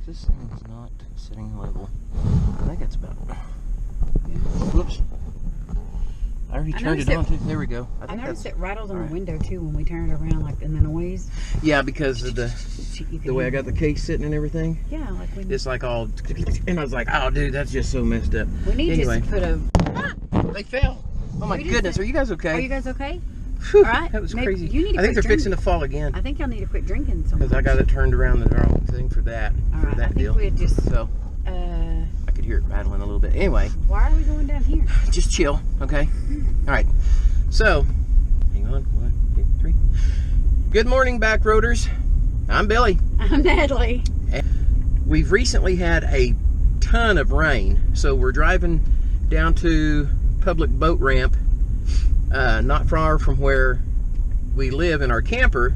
This thing is not sitting level. I think it's about. Whoops. I already turned it on too. There we go. I noticed it rattles on the window too when we turn it around, like in the noise. Yeah, because of the way I got the case sitting and everything. Yeah, like when it's like all, and I was like, oh, dude, that's just so messed up. We need just to put a. They fell. Oh my goodness, are you guys okay? Are you guys okay? Whew, all right. That was crazy. You need to I think they're fixing to fall again. I think y'all need to quit drinking so much. Because I got it turned around the wrong thing for that. All for right, that I think deal. we just. So. I could hear it rattling a little bit. Anyway. Why are we going down here? Just chill, okay? All right. So, hang on. 1, 2, 3. Good morning, Backroaders. I'm Billy. I'm Natalie. We've recently had a ton of rain, so we're driving down to public boat ramp, not far from where we live in our camper,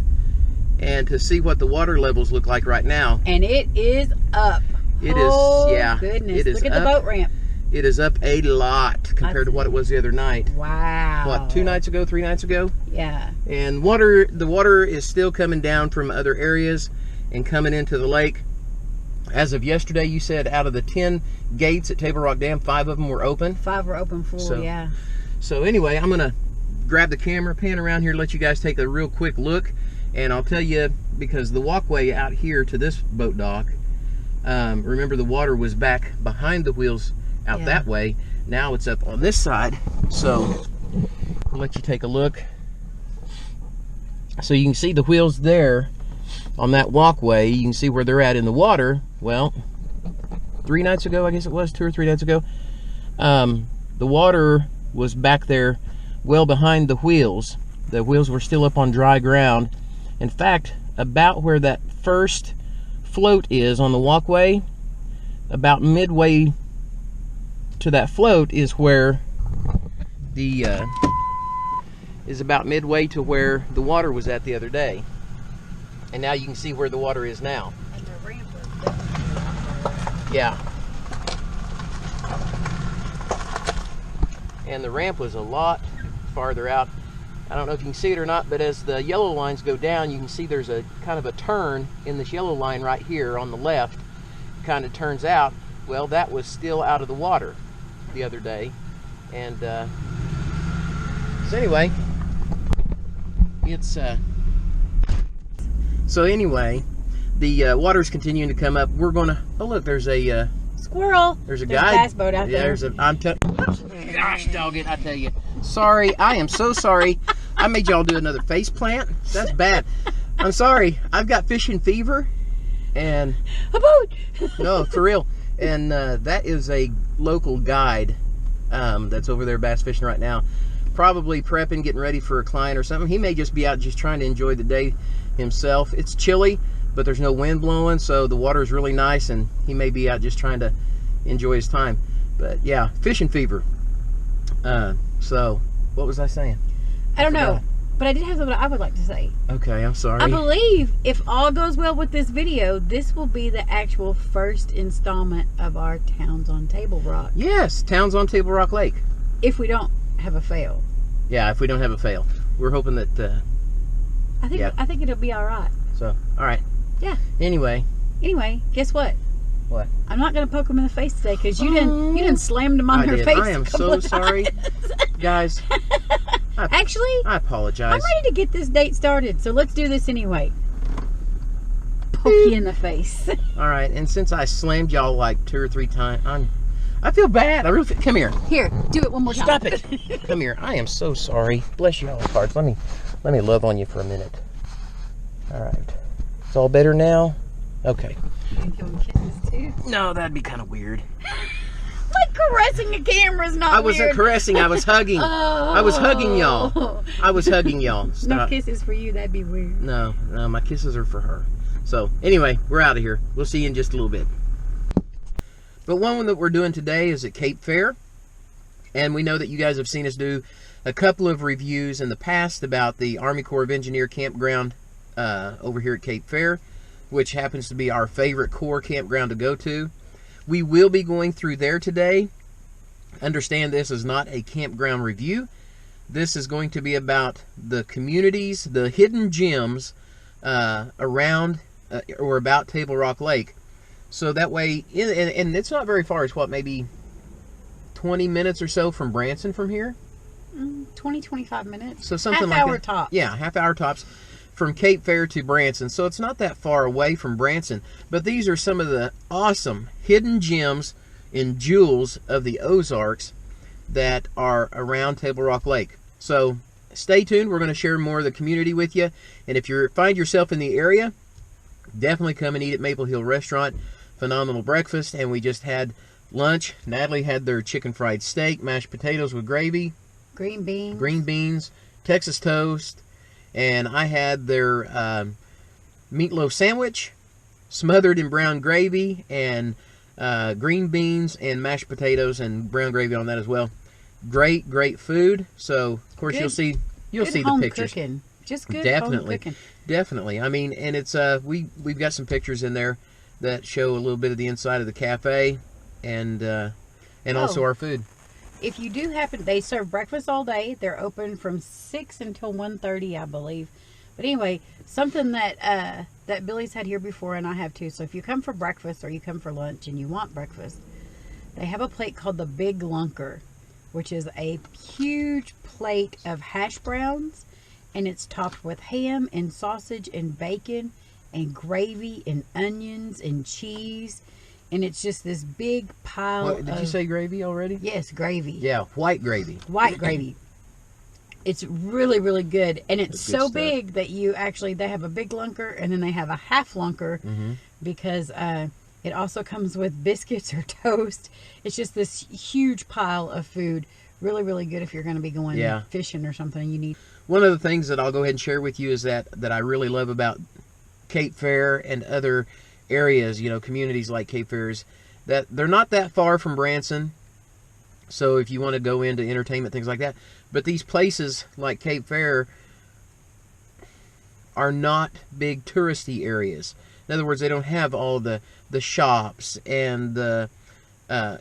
and to see what the water levels look like right now. And it is up. It is, yeah. Goodness. It is Look at up. The boat ramp. It is up a lot compared to what it was the other night. Wow. What, 2 nights ago, 3 nights ago? Yeah. And the water is still coming down from other areas and coming into the lake. As of yesterday, you said out of the 10 gates at Table Rock Dam, 5 of them were open. 5 were open full, yeah. So anyway, I'm gonna grab the camera, pan around here, let you guys take a real quick look. And I'll tell you, because the walkway out here to this boat dock, remember the water was back behind the wheels out that way. Now it's up on this side. So I'll let you take a look. So you can see the wheels there on that walkway. You can see where they're at in the water. Well, 3 nights ago, I guess it was 2 or 3 nights ago, the water was back there well behind the wheels. The wheels were still up on dry ground. In fact, about where that first float is on the walkway, about midway to that float is where the water was at the other day. And now you can see where the water is now. And the ramp was definitely. Yeah. And the ramp was a lot farther out. I don't know if you can see it or not, but as the yellow lines go down, you can see there's a kind of a turn in this yellow line right here on the left. It kind of turns out. Well, that was still out of the water the other day. And so anyway, it's so anyway, the water's continuing to come up. We're gonna, oh look, there's a squirrel. There's a bass boat out there. There's a, gosh dog it, I tell you. Sorry, I am so sorry. I made y'all do another face plant. That's bad. I'm sorry. I've got fishing fever, and a boat. No, for real. And that is a local guide that's over there bass fishing right now, probably prepping, getting ready for a client or something. He may just be out just trying to enjoy the day himself. It's chilly, but there's no wind blowing, so the water is really nice, and he may be out just trying to enjoy his time. But yeah, fishing fever. So what was I saying? I don't know, but I did have something I would like to say. Okay, I'm sorry. I believe if all goes well with this video, this will be the actual first installment of our Towns on Table Rock. Yes, Towns on Table Rock Lake. If we don't have a fail. Yeah, if we don't have a fail. We're hoping that I think it'll be all right. So, all right. Yeah. Anyway, guess what? What? I'm not going to poke them in the face today because you didn't slam them on their face. I am so sorry. Guys, actually, I apologize. I'm ready to get this date started, so let's do this anyway. Poke you in the face. All right, and since I slammed y'all like 2 or 3 times, I feel bad. I really feel, come here. Here, do it one more time. Stop it. Come here. I am so sorry. Bless y'all's hearts. Let me love on you for a minute. All right. It's all better now? Okay. You can give them kisses too? No, that'd be kind of weird. Like caressing a camera's not I wasn't weird. Caressing. I was hugging. I was hugging y'all. I was hugging y'all. Stop. No kisses for you. That'd be weird. No, my kisses are for her. So anyway, we're out of here. We'll see you in just a little bit. But one that we're doing today is at Cape Fair. And we know that you guys have seen us do a couple of reviews in the past about the Army Corps of Engineer campground over here at Cape Fair, which happens to be our favorite Corps campground to go to. We will be going through there today. Understand this is not a campground review. This is going to be about the communities, the hidden gems around or about Table Rock Lake. So that way, and it's not very far. It's what, maybe 20 minutes or so from Branson from here? 20, 25 minutes. So something half like hour tops. Yeah, half hour tops from Cape Fear to Branson. So it's not that far away from Branson. But these are some of the awesome hidden gems and jewels of the Ozarks that are around Table Rock Lake. So stay tuned. We're going to share more of the community with you. And if you find yourself in the area, definitely come and eat at Maple Hill Restaurant. Phenomenal breakfast. And we just had lunch. Natalie had their chicken fried steak, mashed potatoes with gravy, green beans, Texas toast, and I had their meatloaf sandwich smothered in brown gravy, and green beans and mashed potatoes and brown gravy on that as well. Great food. So of course you'll see the pictures. Cooking. Just good Definitely. home cooking. Definitely. I mean, and it's we've got some pictures in there that show a little bit of the inside of the cafe, and also our food. If you do happen, they serve breakfast all day. They're open from 6 until 1:30, I believe. But anyway, something that that Billy's had here before, and I have too. So if you come for breakfast or you come for lunch and you want breakfast, they have a plate called the Big Lunker, which is a huge plate of hash browns, and it's topped with ham and sausage and bacon and gravy and onions and cheese. And it's just this big pile Did you say gravy already? Yes, gravy. Yeah, white gravy. White gravy. It's really, really good. And it's so stuff. big that they have a big lunker and then they have a half lunker because it also comes with biscuits or toast. It's just this huge pile of food. Really, really good if you're going to be going fishing or something. You need. One of the things that I'll go ahead and share with you is that I really love about Cape Fear and other areas, communities like Cape Fear, is that they're not that far from Branson. So if you want to go into entertainment, things like that. But these places like Cape Fear are not big touristy areas. In other words, they don't have all the shops and the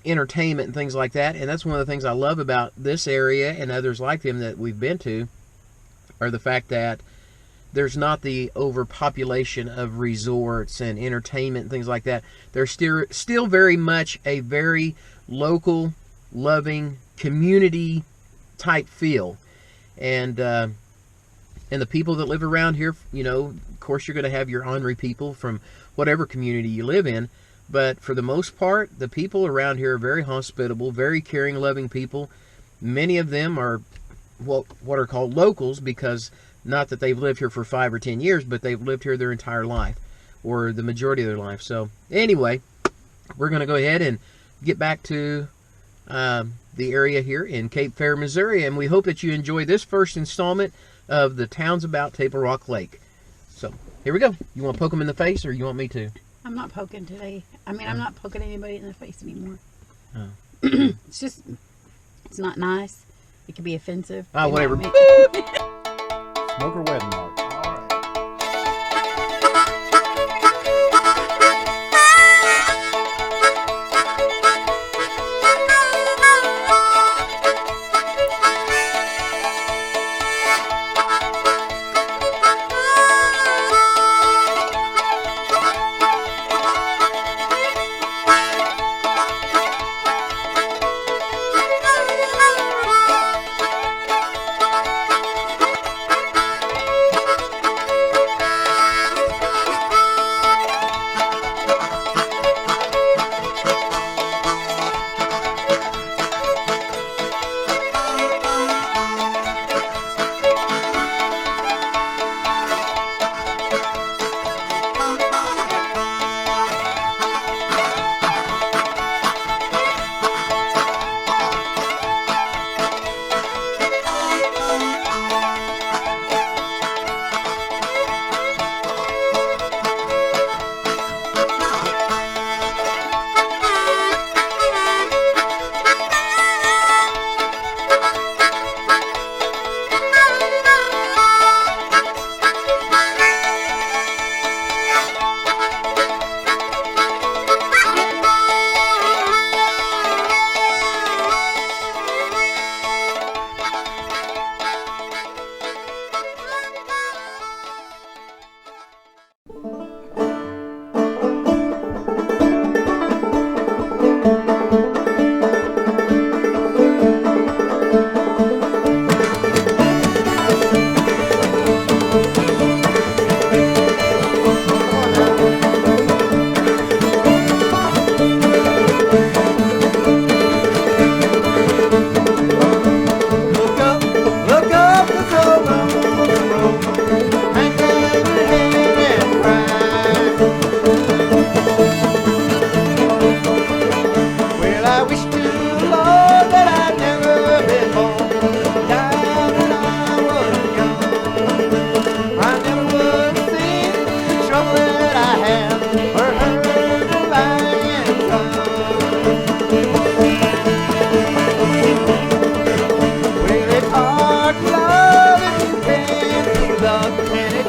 entertainment and things like that. And that's one of the things I love about this area and others like them that we've been to, are the fact that there's not the overpopulation of resorts and entertainment and things like that. There's still very much a very local, loving, community type feel. And the people that live around here, of course you're going to have your ornery people from whatever community you live in. But for the most part, the people around here are very hospitable, very caring, loving people. Many of them are what are called locals, because not that they've lived here for 5 or 10 years, but they've lived here their entire life, or the majority of their life. So anyway, we're going to go ahead and get back to the area here in Cape Fear, Missouri, and we hope that you enjoy this first installment of the Towns About Table Rock Lake. So here we go. You want to poke them in the face, or you want me to? I'm not poking today. I mean, I'm not poking anybody in the face anymore. Oh. It's not nice. It can be offensive. Oh, whatever. Smoker wedding mark. All right.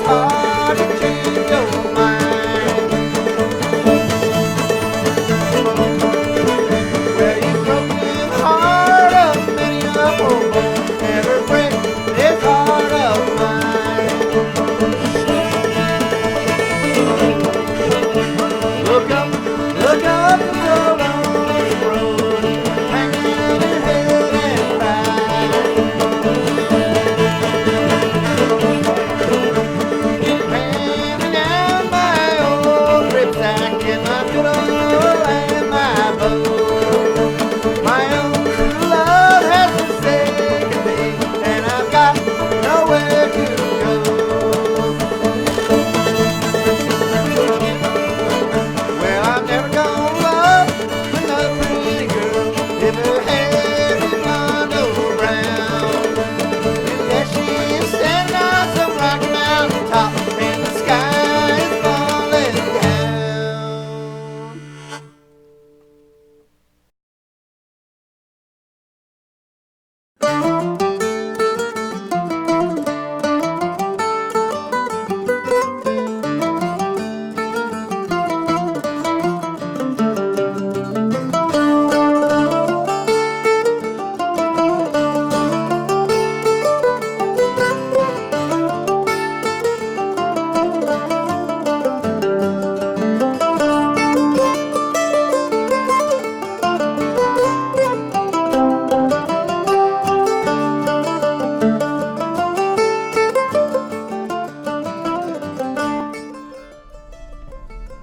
heart and change your mind. Well, you broke the heart of many a hobo, never break this heart of mine. Look up the long road, hanging in head and back. Handing out my old gripsack and my fiddle and my bow. My own true love has forsaken me, and I've got nowhere to go. Well, I'm never gonna love another pretty girl if her hair is Mondo brown. And there she is standing on some rocky mountain top, and the sky is falling down.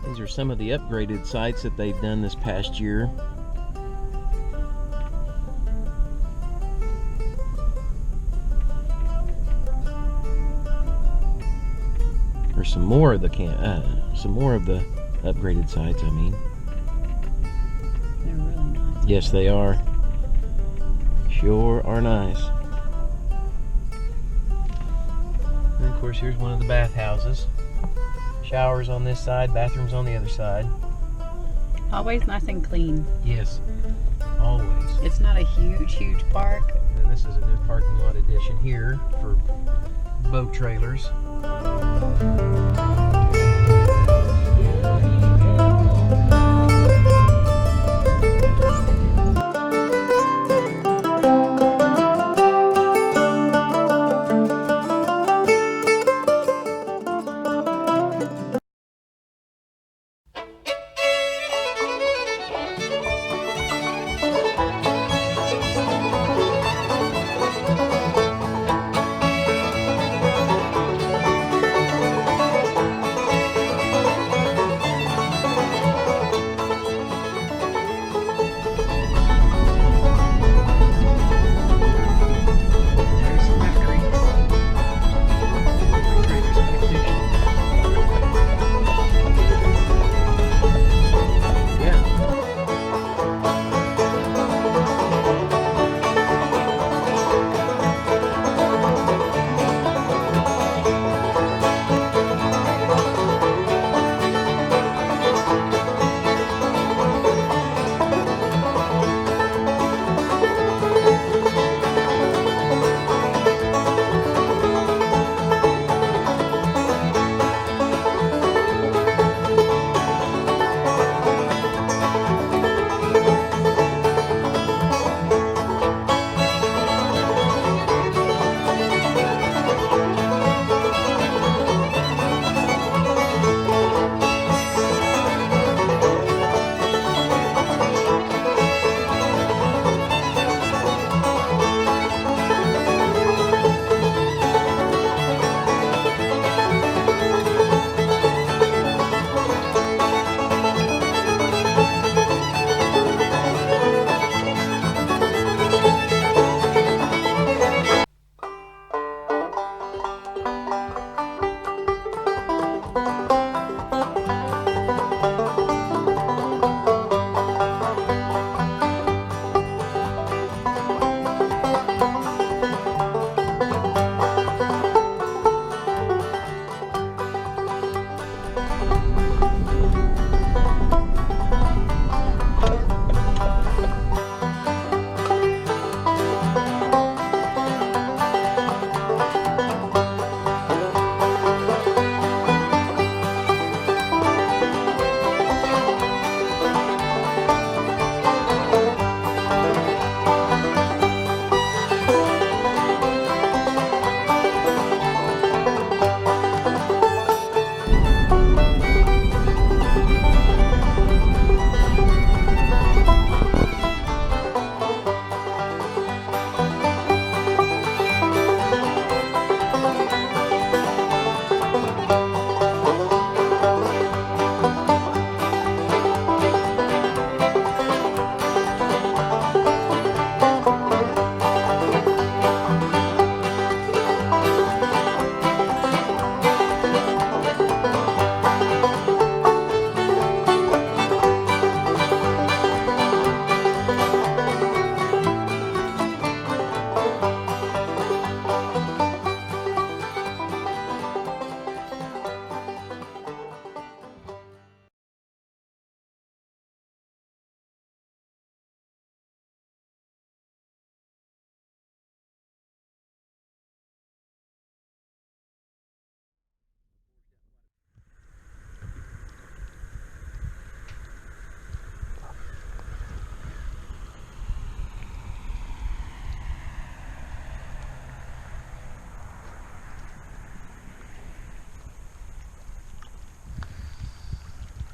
These are some of the upgraded sites that they've done this past year. Or some more of the upgraded sites, I mean. They're really nice. Yes, they are. Sure are nice. And of course, here's one of the bathhouses. Showers on this side, bathrooms on the other side. Always nice and clean. Yes, always. It's not a huge park. And this is a new parking lot addition here for boat trailers.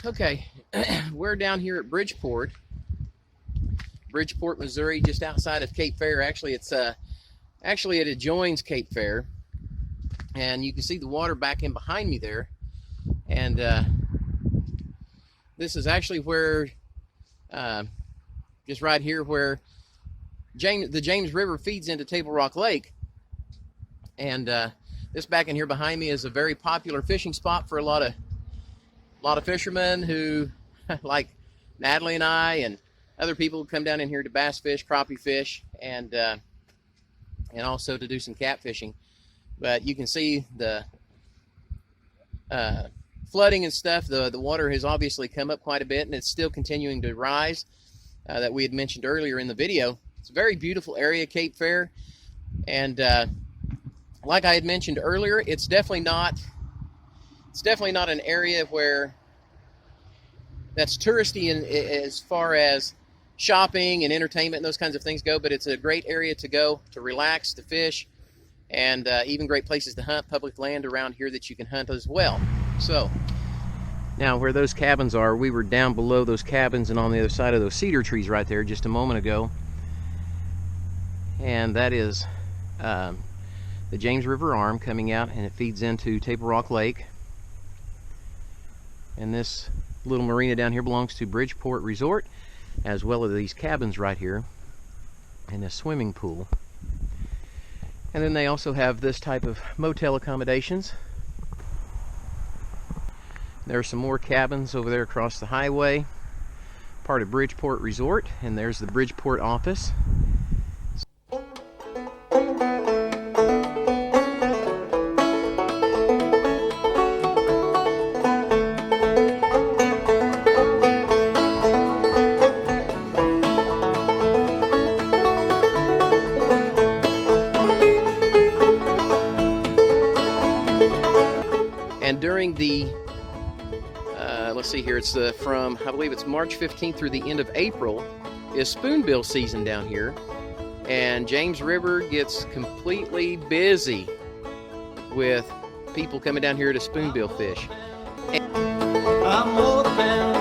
Okay, we're down here at Bridgeport, Missouri, just outside of Cape Fear. Actually, it adjoins Cape Fear, and you can see the water back in behind me there. And this is actually where, just right here, where the James River feeds into Table Rock Lake. And this back in here behind me is a very popular fishing spot for a lot of fishermen who, like Natalie and I and other people, who come down in here to bass fish, crappie fish, and also to do some catfishing. But you can see the flooding and stuff. The water has obviously come up quite a bit, and it's still continuing to rise, that we had mentioned earlier in the video. It's a very beautiful area, Cape Fear, and like I had mentioned earlier, it's definitely not an area where that's touristy as far as shopping and entertainment and those kinds of things go, but it's a great area to go to relax, to fish, and even great places to hunt, public land around here that you can hunt as well. So now where those cabins are, we were down below those cabins and on the other side of those cedar trees right there just a moment ago, and that is the James River arm coming out, and it feeds into Table Rock Lake. And this little marina down here belongs to Bridgeport Resort, as well as these cabins right here and a swimming pool. And then they also have this type of motel accommodations. There are some more cabins over there across the highway, part of Bridgeport Resort, and there's the Bridgeport office. And during the, let's see here, it's from, I believe it's March 15th through the end of April, is spoonbill season down here. And James River gets completely busy with people coming down here to spoonbill fish. I'm more than